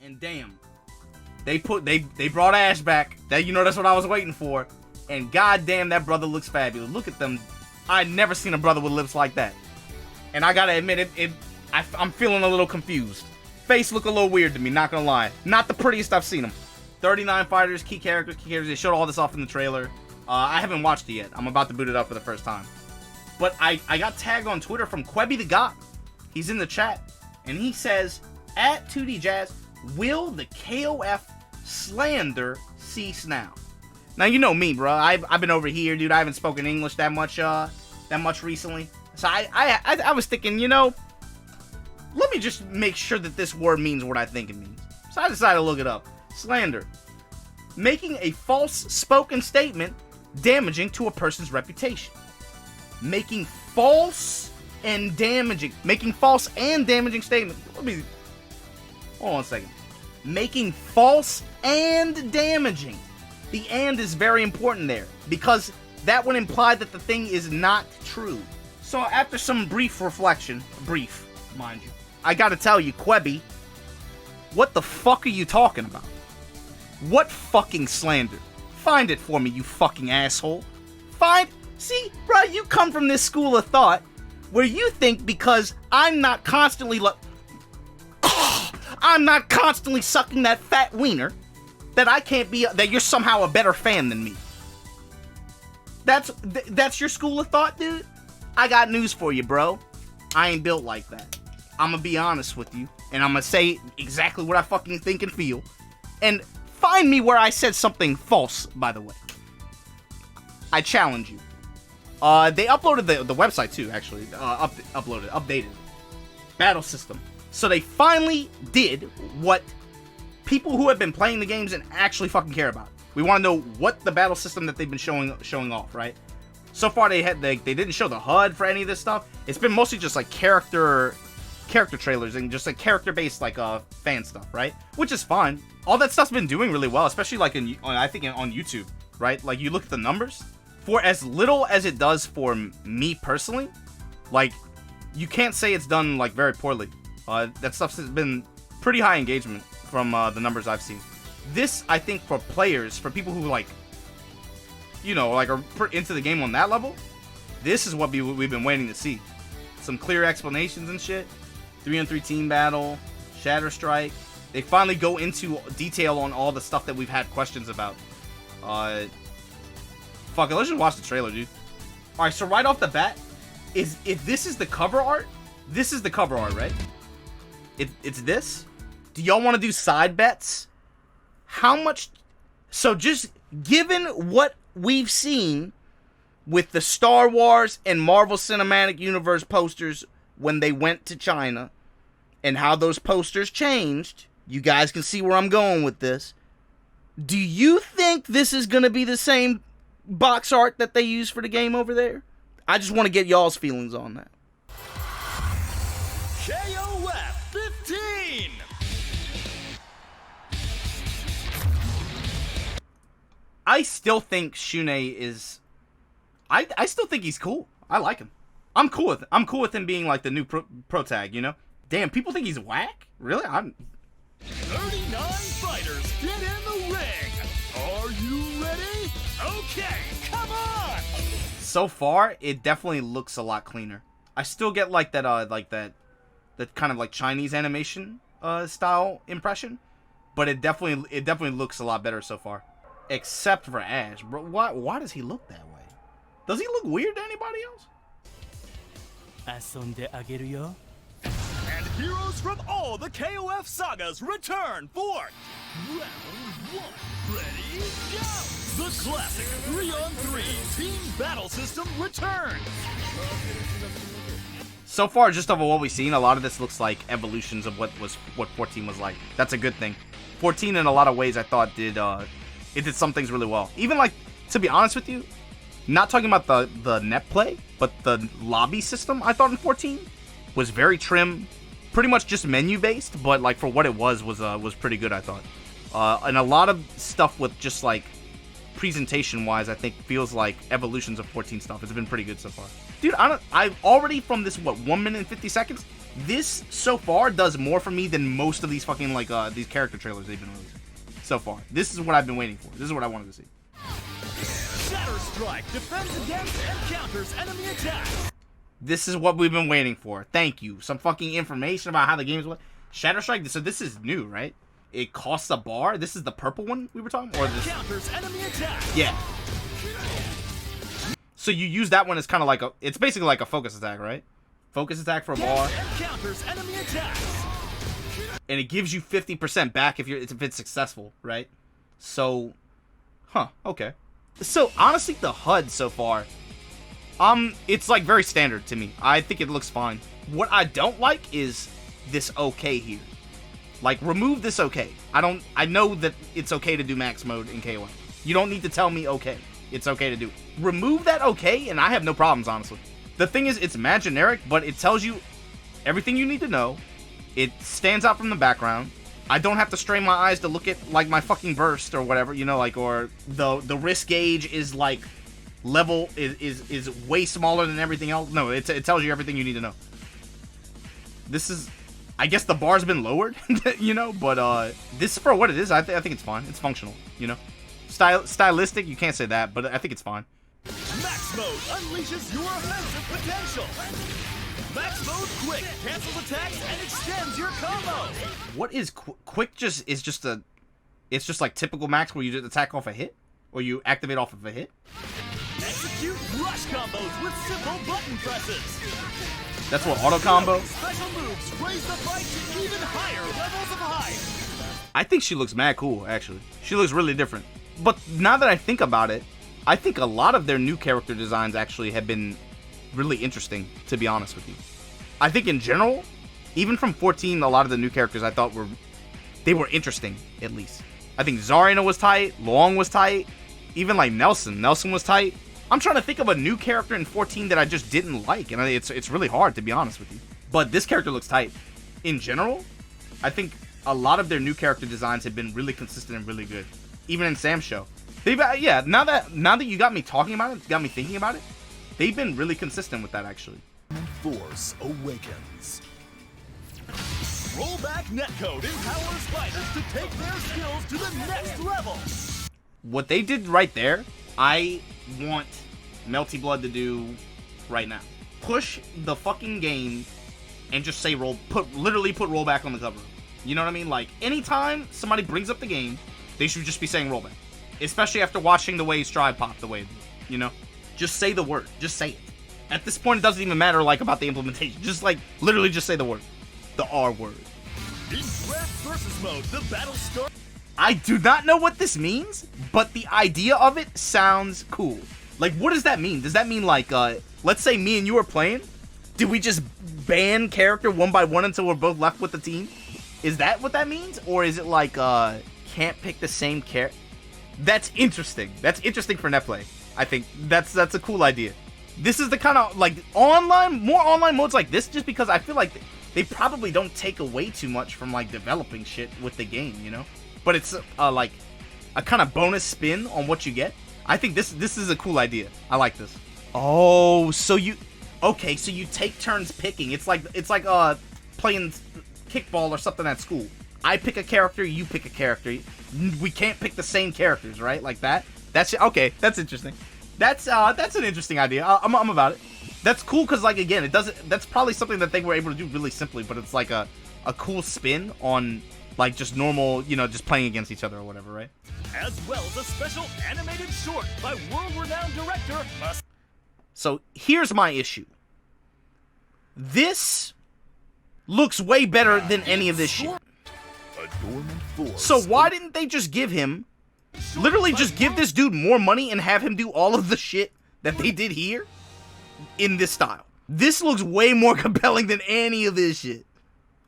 And damn, they brought Ash back. That's what I was waiting for. And goddamn, that brother looks fabulous. Look at them. I'd never seen a brother with lips like that. And I gotta admit, I'm feeling a little confused. Face look a little weird to me, not gonna lie. Not the prettiest I've seen him. 39 fighters, key characters. They showed all this off in the trailer. I haven't watched it yet. I'm about to boot it up for the first time. But I got tagged on Twitter from Quebby the God. He's in the chat. And he says, at 2D Jazz, will the KOF slander cease now? Now, you know me, bro. I've been over here, dude. I haven't spoken English that much recently. So I was thinking, let me just make sure that this word means what I think it means. So I decided to look it up. Slander. Making a false spoken statement damaging to a person's reputation. Making false and damaging statements. Hold on a second. Making false and damaging. The and is very important there, because that would imply that the thing is not true. So after some brief reflection, brief, mind you, I gotta tell you, Quebby, what the fuck are you talking about? What fucking slander? Find it for me, you fucking asshole. See, bro, you come from this school of thought where you think because I'm not constantly sucking that fat wiener, that I can't be, that you're somehow a better fan than me. That's your school of thought, dude? I got news for you, bro. I ain't built like that. I'm gonna be honest with you, and I'm gonna say exactly what I fucking think and feel. And find me where I said something false, by the way. I challenge you. They uploaded the website too, actually. Updated. Battle system. So they finally did what people who have been playing the games and actually fucking care about. We want to know what the battle system that they've been showing off, right? So far they didn't show the HUD for any of this stuff. It's been mostly just like character trailers and just like character-based like fan stuff, right? Which is fine. All that stuff's been doing really well, especially like I think on YouTube, right? Like you look at the numbers, for as little as it does for me personally, like you can't say it's done like very poorly. That stuff's been pretty high engagement from the numbers I've seen. This, I think, for players, for people who like, are into the game on that level, this is what we've been waiting to see. Some clear explanations and shit. 3-on-3 team battle, Shatter Strike. They finally go into detail on all the stuff that we've had questions about. Fuck it, let's just watch the trailer, dude. Alright, so right off the bat, if this is the cover art, this is the cover art, right? It's this? Do y'all want to do side bets? How much... So just given what we've seen with the Star Wars and Marvel Cinematic Universe posters when they went to China, and how those posters changed, you guys can see where I'm going with this. Do you think this is going to be the same box art that they use for the game over there? I just want to get y'all's feelings on that. KOF 15! I still think Shune is... I still think he's cool. I like him. I'm cool with him being like the new pro tag, Damn, people think he's whack? Really? 39 fighters get in the ring. Are you ready? Okay, come on! So far, it definitely looks a lot cleaner. I still get like that kind of like Chinese animation style impression, but it definitely looks a lot better so far. Except for Ash, bro. Why does he look that way? Does he look weird to anybody else? And heroes from all the KOF sagas return for round 1. Ready, go! The classic 3-on-3 team battle system returns. So far, just over what we've seen, a lot of this looks like evolutions of what 14 was like. That's a good thing. 14, in a lot of ways, I thought did some things really well. Even like, to be honest with you, not talking about the net play, but the lobby system, I thought in 14 was very trim, pretty much just menu based, but like for what it was pretty good, I thought. And a lot of stuff with just like presentation wise, I think feels like evolutions of 14 stuff. It's been pretty good so far. Dude, I've already from this 1 minute and 50 seconds, This, so far, does more for me than most of these fucking, like, these character trailers they've been releasing. So far. This is what I've been waiting for. This is what I wanted to see. Shatter Strike defends against and counters enemy attacks. This is what we've been waiting for. Thank you. Some fucking information about how the game's work. Shatter Strike, so this is new, right? It costs a bar. This is the purple one we were talking about? Or this? Counters enemy attacks. Yeah. So you use that one as kind of like a... It's basically like a focus attack, right? Focus attack for a bar. And counters enemy attacks. And it gives you 50% back if it's successful, right? So... Huh, okay. So, honestly, the HUD so far... it's like very standard to me. I think it looks fine. What I don't like is this okay here. Like, remove this okay. I know that it's okay to do max mode in KOF. You don't need to tell me okay. It's okay to do it. Remove that okay, and I have no problems, honestly. The thing is, it's mad generic, but it tells you everything you need to know. It stands out from the background. I don't have to strain my eyes to look at, like, my fucking burst or whatever, you know, like, or the risk gauge is, like, level is way smaller than everything else. No, it tells you everything you need to know. This is, I guess the bar's been lowered, you know, but this for what it is, I think it's fine. It's functional, you know. Stylistic, you can't say that, but I think it's fine. Max mode unleashes your offensive potential. Max mode quick cancels attacks and extends your combo. What is quick? It's just like typical max where you just attack off a hit, or you activate off of a hit. Execute rush combos with simple button presses. That's what auto combo. Special moves raise the fight to even higher levels of height. I think she looks mad cool, actually. She looks really different. But now that I think about it, I think a lot of their new character designs actually have been really interesting, to be honest with you. I think in general, even from 14, a lot of the new characters I thought were interesting, at least. I think Zarina was tight, Long was tight, even like Nelson was tight. I'm trying to think of a new character in 14 that I just didn't like, and it's really hard, to be honest with you. But this character looks tight. In general, I think a lot of their new character designs have been really consistent and really good. Even in Sam's show. Yeah, now that you got me talking about it, got me thinking about it, they've been really consistent with that, actually. Force awakens. Rollback netcode empowers fighters to take their skills to the next level. What they did right there, I want Melty Blood to do right now. Push the fucking game and just say literally put rollback on the cover. You know what I mean? Like, anytime somebody brings up the game, they should just be saying rollback. Especially after watching the way Stride popped the way it did, you know? Just say the word. Just say it. At this point, it doesn't even matter, like, about the implementation. Just, like, literally just say the word. The R word. In draft versus mode, the battle starts. I do not know what this means, but the idea of it sounds cool. Like, what does that mean? Does that mean, like, let's say me and you are playing? Did we just ban character one by one until we're both left with the team? Is that what that means? Or is it, like, can't pick the same character? That's interesting. That's interesting for netplay. I think that's a cool idea. This is the kind of, like, more online modes like this, just because I feel like they probably don't take away too much from, like, developing shit with the game, you know? But it's, like, a kind of bonus spin on what you get. I think this is a cool idea. I like this. Oh, so you take turns picking. It's like playing kickball or something at school. I pick a character, you pick a character. We can't pick the same characters, right? Like that. That's okay. That's interesting. That's an interesting idea. I'm about it. That's cool because, like, again, it doesn't. That's probably something that they were able to do really simply, but it's like a cool spin on, like, just normal, you know, just playing against each other or whatever, right? As well as a special animated short by world-renowned director. So here's my issue. This looks way better than any of this shit. So why didn't they just give him, literally just give this dude more money and have him do all of the shit that they did here in this style? This looks way more compelling than any of this shit.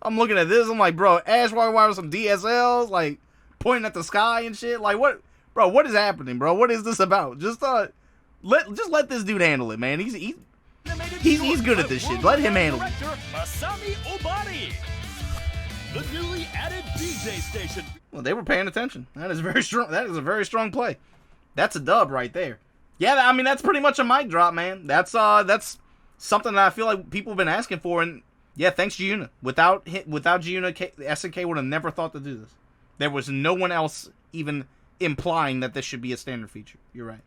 I'm looking at this, I'm like, bro, Ash walking around with some DSLs, like, pointing at the sky and shit. Like, what, bro, what is happening, bro? What is this about? Just let this dude handle it, man. He's good at this shit. Let him handle it. Masami Obari. The newly added DJ station. Well, they were paying attention. That is very strong. That is a very strong play. That's a dub right there. Yeah, I mean, that's pretty much a mic drop, man. That's something that I feel like people have been asking for, and Yeah, thanks Giuna. Without Giuna, SNK would have never thought to do this. There was no one else even implying that this should be a standard feature. You're right.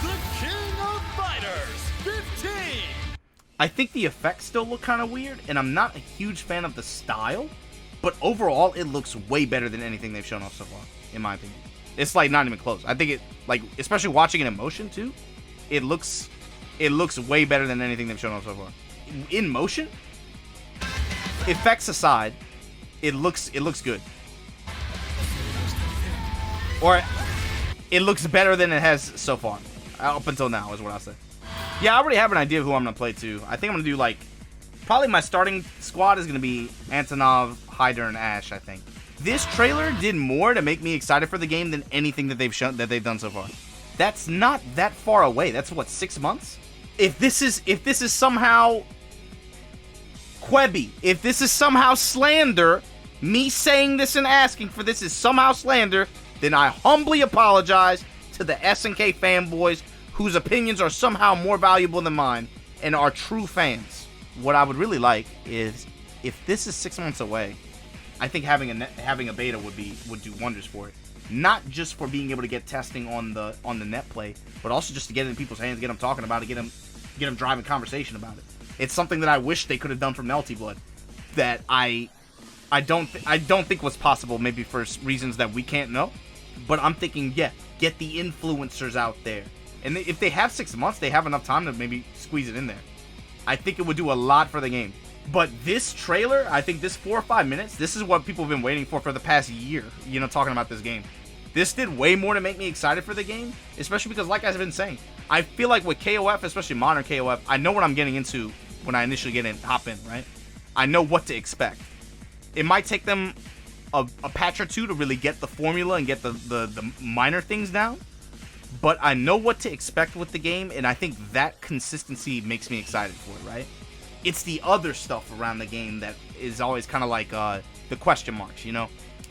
The King of Fighters 15. I think the effects still look kind of weird, and I'm not a huge fan of the style, but overall, it looks way better than anything they've shown off so far, in my opinion. It's like not even close. I think it, like, especially watching it in motion too, it looks way better than anything they've shown off so far. In motion, effects aside, it looks good. Or it looks better than it has so far. Up until now is what I'll say. Yeah, I already have an idea of who I'm going to play too. I think I'm going to do like, probably my starting squad is going to be Antonov, Hyder, and Ash, I think. This trailer did more to make me excited for the game than anything that they've done so far. That's not that far away. That's what, 6 months? If this is somehow Quebby, if this is somehow slander, me saying this and asking for this is somehow slander, then I humbly apologize to the SNK fanboys whose opinions are somehow more valuable than mine and are true fans. What I would really like is, if this is 6 months away, I think having a beta would do wonders for it. Not just for being able to get testing on the net play, but also just to get it in people's hands, get them talking about it, get them driving conversation about it. It's something that I wish they could have done for Melty Blood that I don't think was possible, maybe for reasons that we can't know. But I'm thinking, yeah, get the influencers out there. And if they have 6 months, they have enough time to maybe squeeze it in there. I think it would do a lot for the game. But this trailer, I think this 4 or 5 minutes, this is what people have been waiting for the past year, you know, talking about this game. This did way more to make me excited for the game, especially because, like I've been saying, I feel like with KOF, especially modern KOF, I know what I'm getting into when I initially hop in, right? I know what to expect. It might take them a patch or two to really get the formula and get the minor things down, but I know what to expect with the game, and I think that consistency makes me excited for it, right? It's the other stuff around the game that is always kind of like the question marks, you know?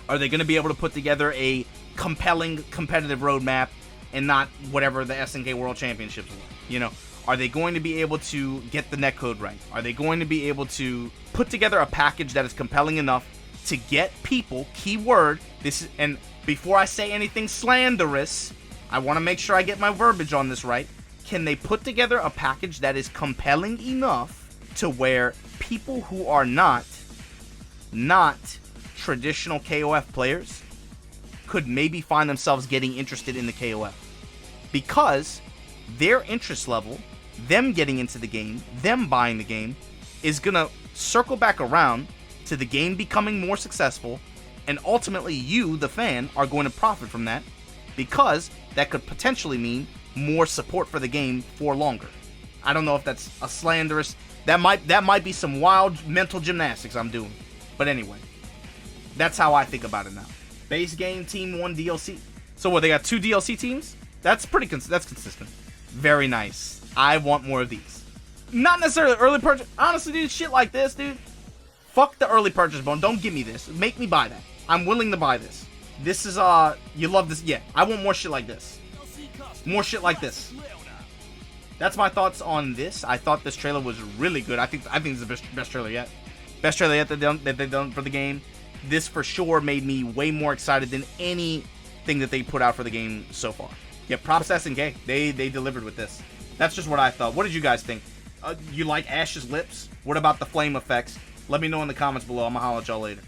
Are they going to be able to put together a compelling competitive roadmap and not whatever the SNK World Championships were, you know? Are they going to be able to get the netcode right? Are they going to be able to put together a package that is compelling enough to get people, keyword, this is, and before I say anything slanderous, I want to make sure I get my verbiage on this right. Can they put together a package that is compelling enough to where people who are not traditional KOF players could maybe find themselves getting interested in the KOF? Because their interest level, them getting into the game, them buying the game, is going to circle back around to the game becoming more successful, and ultimately you, the fan, are going to profit from that, because that could potentially mean more support for the game for longer. I don't know if that's a slanderous... That might be some wild mental gymnastics I'm doing. But anyway, that's how I think about it now. Base game, team 1, DLC. So what, they got 2 DLC teams? That's that's consistent. Very nice. I want more of these. Not necessarily early purchase. Honestly, dude, shit like this, dude. Fuck the early purchase bone. Don't give me this. Make me buy that. I'm willing to buy this. This is, you love this. Yeah, I want more shit like this. More shit like this. That's my thoughts on this. I thought this trailer was really good. I think this is the best trailer yet. Best trailer yet that they've done for the game. This for sure made me way more excited than anything that they put out for the game so far. Yeah, props to SNK. They delivered with this. That's just what I thought. What did you guys think? You like Ash's lips? What about the flame effects? Let me know in the comments below. I'm gonna holler at y'all later.